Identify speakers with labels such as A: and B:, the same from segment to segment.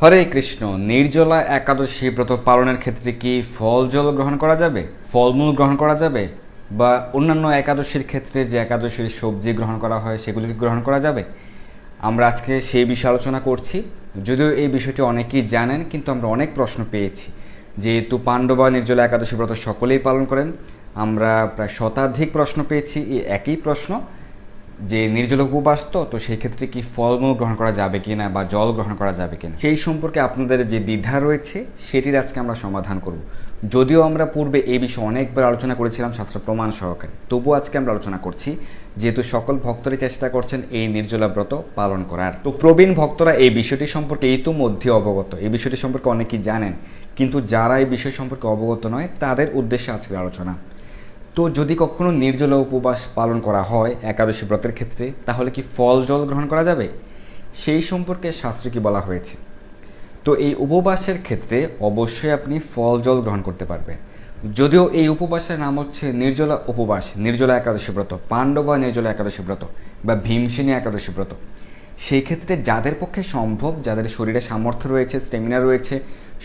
A: হরে কৃষ্ণ। নির্জলা একাদশী ব্রত পালনের ক্ষেত্রে কি ফল জল গ্রহণ করা যাবে, ফলমূল গ্রহণ করা যাবে, বা অন্যান্য একাদশীর ক্ষেত্রে যে একাদশীর সবজি গ্রহণ করা হয় সেগুলি কি গ্রহণ করা যাবে? আমরা আজকে সেই বিষয়ে আলোচনা করছি। যদিও এই বিষয়টি অনেকেই জানেন, কিন্তু আমরা অনেক প্রশ্ন পেয়েছি। যেহেতু পাণ্ডবা নির্জলা একাদশী ব্রত সকলেই পালন করেন, আমরা প্রায় শতাধিক প্রশ্ন পেয়েছি এই একই প্রশ্ন, যে নির্জল উপবাস তো সেই ক্ষেত্রে কি ফলমূল গ্রহণ করা যাবে কিনা বা জল গ্রহণ করা যাবে কিনা, সেই সম্পর্কে আপনাদের যে দ্বিধা রয়েছে সেটির আজকে আমরা সমাধান করব। যদিও আমরা পূর্বে এই বিষয়ে অনেকবার আলোচনা করেছিলাম শাস্ত্র প্রমাণ সহকারে, তবুও আজকে আমরা আলোচনা করছি, যেহেতু সকল ভক্তরাই চেষ্টা করছেন এই নির্জলা ব্রত পালন করার। তো প্রবীণ ভক্তরা এই বিষয়টি সম্পর্কে ইতিমধ্যে অবগত, এই বিষয়টি সম্পর্কে অনেকেই জানেন, কিন্তু যারা এই বিষয় সম্পর্কে অবগত নয় তাদের উদ্দেশ্যে আজকের আলোচনা। তো যদি কখনো নির্জলা উপবাস পালন করা হয় একাদশী ব্রতের ক্ষেত্রে, তাহলে কি ফল জল গ্রহণ করা যাবে, সেই সম্পর্কে শাস্ত্রে কি বলা হয়েছে? তো এই উপবাসের ক্ষেত্রে অবশ্যই আপনি ফল জল গ্রহণ করতে পারবেন। যদিও এই উপবাসের নাম হচ্ছে নির্জলা উপবাস, নির্জলা একাদশী ব্রত, পাণ্ডবা নির্জলা একাদশী ব্রত বা ভীমসেনী একাদশী ব্রত, সেই ক্ষেত্রে যাদের পক্ষে সম্ভব, যাদের শরীরে সামর্থ্য রয়েছে, স্টেমিনা রয়েছে,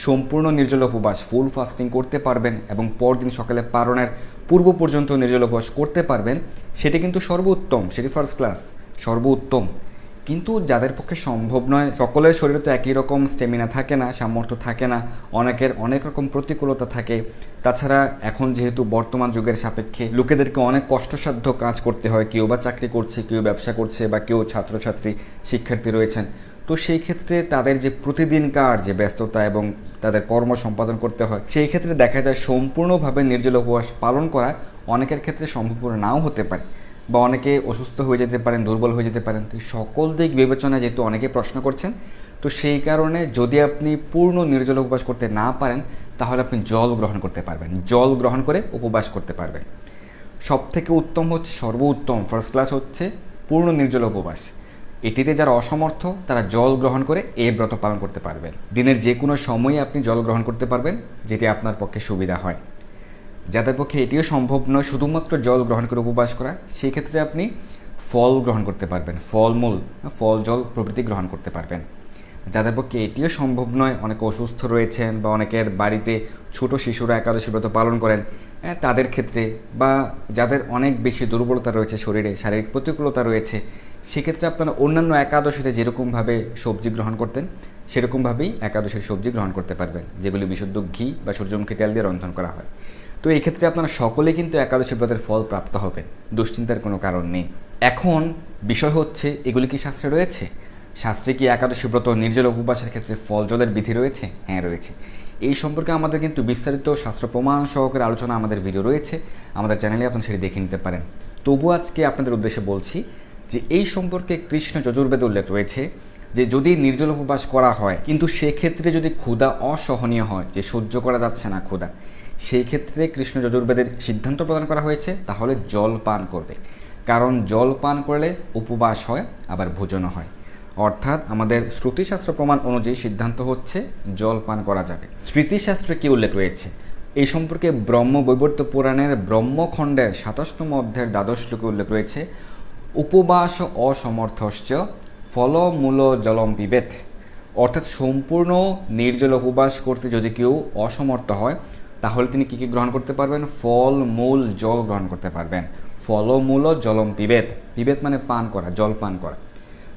A: সম্পূর্ণ নির্জলা উপবাস ফুল ফাস্টিং করতে পারবেন এবং পরদিন সকালে পারণের পূর্ব পর্যন্ত নির্জলা উপবাস করতে পারবেন, সেটি কিন্তু সর্বোত্তম, সেটি ফার্স্ট ক্লাস, সর্বোত্তম। কিন্তু যাদের পক্ষে সম্ভব নয়, সকলের শরীরে তো একই রকম স্টেমিনা থাকে না, সামর্থ্য থাকে না, অনেকের অনেক রকম প্রতিকূলতা থাকে। তাছাড়া এখন যেহেতু বর্তমান যুগের সাপেক্ষে লোকেদেরকে অনেক কষ্টসাধ্য কাজ করতে হয়, কেউ বা চাকরি করছে, কেউ ব্যবসা করছে, বা কেউ ছাত্রছাত্রী শিক্ষার্থী রয়েছেন। তো সেই ক্ষেত্রে তাদের যে প্রতিদিনকার যে ব্যস্ততা এবং তাদের কর্ম সম্পাদন করতে হয়, সেই ক্ষেত্রে দেখা যায় সম্পূর্ণভাবে নির্জলা উপবাস পালন করা অনেকের ক্ষেত্রে সম্ভবপূর্ণ নাও হতে পারে, বা অনেকে অসুস্থ হয়ে যেতে পারেন, দুর্বল হয়ে যেতে পারেন। তো সকল দিক বিবেচনায় যেহেতু অনেকে প্রশ্ন করছেন, তো সেই কারণে যদি আপনি পূর্ণ নির্জলা উপবাস করতে না পারেন, তাহলে আপনি জল গ্রহণ করতে পারবেন, জল গ্রহণ করে উপবাস করতে পারবেন। সব থেকে উত্তম হচ্ছে, সর্বোত্তম ফার্স্ট ক্লাস হচ্ছে পূর্ণ নির্জলা উপবাস। এটিতে যারা অসমর্থ তারা জল গ্রহণ করে এই ব্রত পালন করতে পারবেন। দিনের যে কোনো সময়ে আপনি জল গ্রহণ করতে পারবেন, যেটি আপনার পক্ষে সুবিধা হয়। যাদের পক্ষে এটিও সম্ভব নয় শুধুমাত্র জল গ্রহণ করে উপবাস করা, সেই ক্ষেত্রে আপনি ফল গ্রহণ করতে পারবেন, ফলমূল, ফল জল প্রভৃতি গ্রহণ করতে পারবেন। যাদের পক্ষে এটিও সম্ভব নয়, অনেক অসুস্থ রয়েছেন, বা অনেকের বাড়িতে ছোট শিশুরা একাদশী ব্রত পালন করেন, তাদের ক্ষেত্রে, বা যাদের অনেক বেশি দুর্বলতা রয়েছে শরীরে, শারীরিক প্রতিকূলতা রয়েছে, সেক্ষেত্রে আপনারা অন্যান্য একাদশীতে যেরকমভাবে সবজি গ্রহণ করতেন সেরকমভাবেই একাদশীর সবজি গ্রহণ করতে পারবেন, যেগুলি বিশুদ্ধ ঘি বা সূর্যমুখী তেল দিয়ে রন্ধন করা হয়। তো এই ক্ষেত্রে আপনারা সকলে কিন্তু একাদশী ব্রতের ফল প্রাপ্ত হবেন, দুশ্চিন্তার কোনো কারণ নেই। এখন বিষয় হচ্ছে, এগুলি কি শাস্ত্রে রয়েছে? শাস্ত্রে কি একাদশী ব্রত নির্জলা উপবাসের ক্ষেত্রে ফল জলের বিধি রয়েছে? হ্যাঁ, রয়েছে। এই সম্পর্কে আমাদের কিন্তু বিস্তারিত শাস্ত্র প্রমাণ সহকারে আলোচনা আমাদের ভিডিও রয়েছে, আমাদের চ্যানেলে আপনারা সেটি দেখে নিতে পারেন। তবু আজকে আপনাদের উদ্দেশ্যে বলছি যে এই সম্পর্কে কৃষ্ণ যজুর্বেদে উল্লেখ রয়েছে যে যদি নির্জল উপবাস করা হয়, কিন্তু সেক্ষেত্রে যদি ক্ষুধা অসহনীয় হয়, যে সহ্য করা যাচ্ছে না ক্ষুধা, সেই ক্ষেত্রে কৃষ্ণ যজুর্বেদের সিদ্ধান্ত প্রদান করা হয়েছে তাহলে জল পান করবে। কারণ জল পান করলে উপবাস হয়, আবার ভোজনও হয়। অর্থাৎ আমাদের শ্রুতিশাস্ত্র প্রমাণ অনুযায়ী সিদ্ধান্ত হচ্ছে জল পান করা যাবে। স্মৃতিশাস্ত্রে কি উল্লেখ রয়েছে এই সম্পর্কে? ব্রহ্মবৈবর্ত পুরাণের ব্রহ্মখণ্ডের ২৭তম অধ্যায়ের ১২ শ্লোকে উল্লেখ রয়েছে, উপবাস অসমর্থশ্চ ফলমূল জলম পিবেত। অর্থাৎ সম্পূর্ণ নির্জল উপবাস করতে যদি কেউ অসমর্থ হয়, তাহলে তিনি কী কী গ্রহণ করতে পারবেন? ফল মূল জল গ্রহণ করতে পারবেন। ফলমূল জলম পিবেত, পিবেত মানে পান করা, জল পান করা।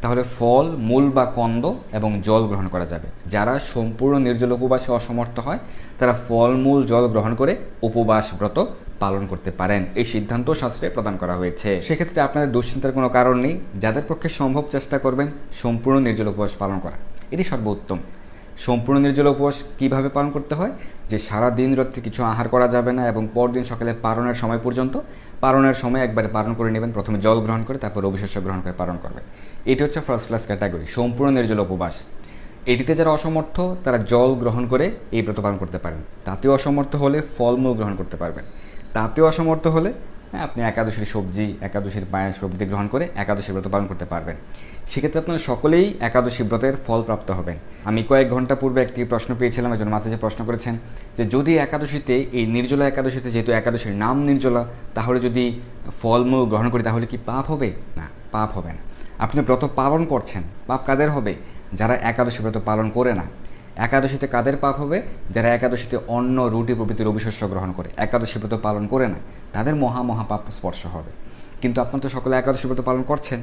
A: তাহলে ফল মূল বা কন্দ এবং জল গ্রহণ করা যাবে। যারা সম্পূর্ণ নির্জল উপবাসে অসমর্থ হয়, তারা ফল মূল জল গ্রহণ করে উপবাস ব্রত পালন করতে পারেন। এই সিদ্ধান্ত শাস্ত্রে প্রদান করা হয়েছে। সেক্ষেত্রে আপনাদের দুশ্চিন্তার কোনো কারণ নেই। যাদের পক্ষে সম্ভব চেষ্টা করবেন সম্পূর্ণ নির্জল উপবাস পালন করা, এটি সর্বোত্তম। সম্পূর্ণ নির্জল উপবাস কীভাবে পালন করতে হয়? যে সারা দিন রাত্রি কিছু আহার করা যাবে না, এবং পরদিন সকালে পারণের সময় পর্যন্ত, পারণের সময় একবারে পালন করে নেবেন, প্রথমে জল গ্রহণ করে তারপর অভিশস্য গ্রহণ করে পালন করবে। এটি হচ্ছে ফার্স্ট ক্লাস ক্যাটাগরি, সম্পূর্ণ নির্জল উপবাস। এটিতে যারা অসমর্থ তারা জল গ্রহণ করে এই ব্রত পালন করতে পারেন। তাতেও অসমর্থ হলে ফলমূল গ্রহণ করতে পারবেন। তাতেও অসমর্থ হলে আপনি একাদশীর সবজি, একাদশীর পায়েস প্রভৃতি গ্রহণ করে একাদশী ব্রত পালন করতে পারবেন। সেক্ষেত্রে আপনারা সকলেই একাদশী ব্রতের ফল প্রাপ্ত হবেন। আমি কয়েক ঘন্টা পূর্বে একটি প্রশ্ন পেয়েছিলাম, একজন মাতাজি প্রশ্ন করেছেন যে যদি একাদশীতে, এই নির্জলা একাদশীতে, যেহেতু একাদশীর নাম নির্জলা, তাহলে যদি ফলমূল গ্রহণ করি তাহলে কি পাপ হবে? না, পাপ হবে না। আপনি ব্রত পালন করছেন, পাপ কাদের হবে? যারা একাদশী ব্রত পালন করে না। একাদশীতে কাদের পাপ হবে? যারা একাদশীতে অন্ন, রুটি প্রভৃতি রবিশস্য গ্রহণ করে, একাদশী ব্রত পালন করে না, তাদের মহাপাপ স্পর্শ হবে। কিন্তু আপনারা তো সকলে একাদশী ব্রত পালন করছেন,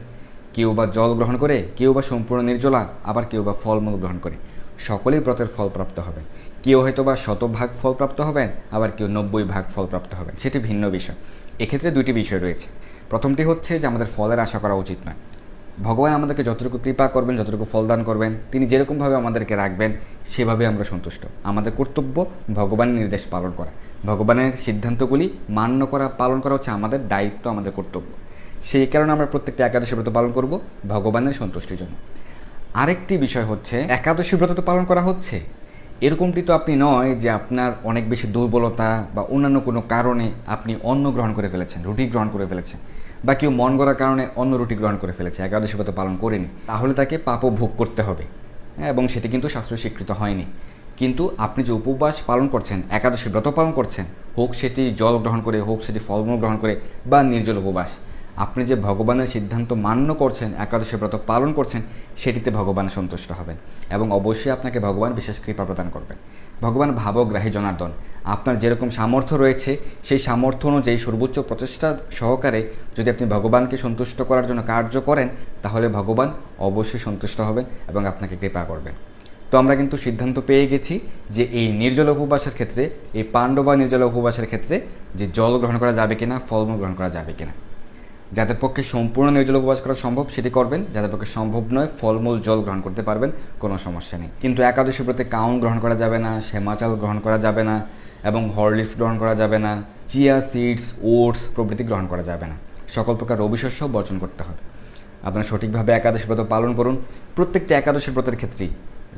A: কেউ বা জল গ্রহণ করে, কেউ বা সম্পূর্ণ নির্জলা, আবার কেউ বা ফলমূল গ্রহণ করে। সকলেই ব্রতের ফল প্রাপ্ত হবেন। কেউ হয়তো বা 100% ফল প্রাপ্ত হবেন, আবার কেউ 90% ফল প্রাপ্ত হবেন, সেটি ভিন্ন বিষয়। এক্ষেত্রে দুইটি বিষয় রয়েছে। প্রথমটি হচ্ছে যে আমাদের ফলের আশা করা উচিত নয়। ভগবান আমাদেরকে যতটুকু কৃপা করবেন, যতটুকু ফলদান করবেন, তিনি যেরকমভাবে আমাদেরকে রাখবেন সেভাবে আমরা সন্তুষ্ট। আমাদের কর্তব্য ভগবানের নির্দেশ পালন করা, ভগবানের সিদ্ধান্তগুলি মান্য করা, পালন করা হচ্ছে আমাদের দায়িত্ব, আমাদের কর্তব্য। সেই কারণে আমরা প্রত্যেকটা একাদশী ব্রত পালন করব ভগবানের সন্তুষ্টির জন্য। আরেকটি বিষয় হচ্ছে, একাদশী ব্রত তো পালন করা হচ্ছে, এরকমটি তো আপনি নয় যে আপনার অনেক বেশি দুর্বলতা বা অন্যান্য কোনো কারণে আপনি অন্ন গ্রহণ করে ফেলেছেন, রুটি গ্রহণ করে ফেলেছেন, বা কেউ মন গড়ার কারণে অন্য রুটি গ্রহণ করে ফেলেছে, একাদশী ব্রত পালন করেনি, তাহলে তাকে পাপও ভোগ করতে হবে, এবং সেটি কিন্তু শাস্ত্রে স্বীকৃত হয়নি। কিন্তু আপনি যে উপবাস পালন করছেন, একাদশী ব্রত পালন করছেন, হোক সেটি জল গ্রহণ করে, হোক সেটি ফলমূল গ্রহণ করে, বা নির্জল উপবাস, আপনি যে ভগবানের সিদ্ধান্ত মান্য করছেন, একাদশী ব্রত পালন করছেন, সেটিতে ভগবান সন্তুষ্ট হবেন এবং অবশ্যই আপনাকে ভগবান বিশেষ কৃপা প্রদান করবেন। ভগবান ভাবগ্রাহী জনার্দন, আপনার যেরকম সামর্থ্য রয়েছে সেই সামর্থ্য অনুযায়ী সর্বোচ্চ প্রচেষ্টা সহকারে যদি আপনি ভগবানকে সন্তুষ্ট করার জন্য কার্য করেন, তাহলে ভগবান অবশ্যই সন্তুষ্ট হবেন এবং আপনাকে কৃপা করবেন। তো আমরা কিন্তু সিদ্ধান্ত পেয়ে গেছি যে এই নির্জল উপবাসের ক্ষেত্রে, এই পাণ্ডবা নির্জল উপবাসের ক্ষেত্রে যে জল গ্রহণ করা যাবে কিনা, ফলমূল গ্রহণ করা যাবে কিনা। যাদের পক্ষে সম্পূর্ণ নির্জল উপবাস করা সম্ভব সেটি করবেন, যাদের পক্ষে সম্ভব নয় ফলমূল জল গ্রহণ করতে পারবেন, কোনো সমস্যা নেই। কিন্তু একাদশী ব্রতে কাউন গ্রহণ করা যাবে না, সেমা চাল গ্রহণ করা যাবে না, এবং হরলিক্স গ্রহণ করা যাবে না, চিয়া সিডস, ওটস প্রভৃতি গ্রহণ করা যাবে না। সকল প্রকার রবিশস্য বর্জন করতে হবে। আপনারা সঠিকভাবে একাদশী ব্রত পালন করুন। প্রত্যেকটি একাদশী ব্রতের ক্ষেত্রেই,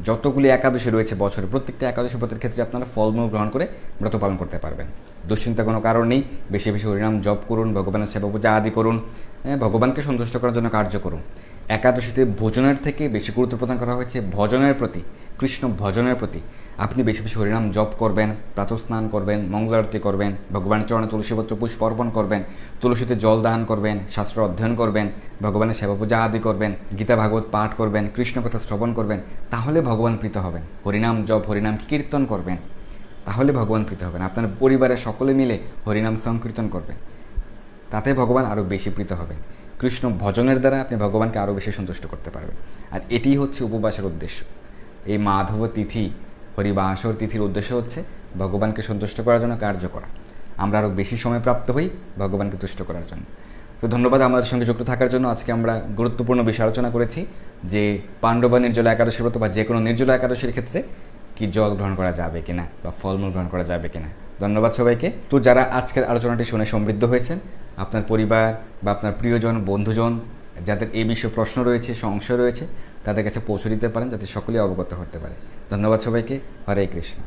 A: যতগুলি একাদশী রয়েছে বছরে, প্রত্যেকটা একাদশী ব্রতের ক্ষেত্রে আপনারা ফলমূল গ্রহণ করে ব্রত পালন করতে পারবেন। দুশ্চিন্তা কোনো কারণ নেই। বেশি বেশি হরিনাম জপ করুন, ভগবানের সেবা পূজা আদি করুন, ভগবানকে সন্তুষ্ট করার জন্য কার্য করুন। একাদশীতে ভোজনের থেকে বেশি গুরুত্ব প্রদান করা হয়েছে ভজনের প্রতি, কৃষ্ণ ভজনের প্রতি। আপনি বেশি বেশি হরিনাম জপ করবেন, প্রাতঃস্নান করবেন, মঙ্গল আরতি করবেন, ভগবানের চরণে তুলসীপত্র পুষ্প অর্পণ করবেন, তুলসীতে জল দান করবেন, শাস্ত্র অধ্যয়ন করবেন, ভগবানের সেবা পূজা আদি করবেন, গীতা ভাগবত পাঠ করবেন, কৃষ্ণ কথা শ্রবণ করবেন, তাহলে ভগবান প্রীত হবেন। হরিনাম জপ, হরিনাম কীর্তন করবেন, তাহলে ভগবান প্রীত হবেন। আপনার পরিবারের সকলে মিলে হরিনাম সংকীর্তন করবেন, তাতে ভগবান আরও বেশি প্রীত হবেন। কৃষ্ণ ভজনের দ্বারা আপনি ভগবানকে আরও বেশি সন্তুষ্ট করতে পারবেন। আর এটিই হচ্ছে উপবাসের উদ্দেশ্য। এই মাধব তিথি, হরিবাসর তিথির উদ্দেশ্য হচ্ছে ভগবানকে সন্তুষ্ট করার জন্য কার্য করা। আমরা আরও বেশি সময় প্রাপ্ত হই ভগবানকে তুষ্ট করার জন্য। তো ধন্যবাদ আমাদের সঙ্গে যুক্ত থাকার জন্য। আজকে আমরা গুরুত্বপূর্ণ বিষয় আলোচনা করেছি যে পাণ্ডবা নির্জলা একাদশী ব্রত বা যে কোনো নির্জলা একাদশীর ক্ষেত্রে কি জল গ্রহণ করা যাবে কিনা বা ফলমূল গ্রহণ করা যাবে কিনা। ধন্যবাদ সবাইকে। তো যারা আজকের আলোচনাটি শুনে সমৃদ্ধ হয়েছেন, আপনার পরিবার বা আপনার প্রিয়জন, বন্ধুজন যাদের এই বিষয়ে প্রশ্ন রয়েছে, সংশয় রয়েছে, তাদের কাছে পৌঁছে দিতে পারেন যাতে সকলেই অবগত হতে পারে। ধন্যবাদ সবাইকে। হরে কৃষ্ণ।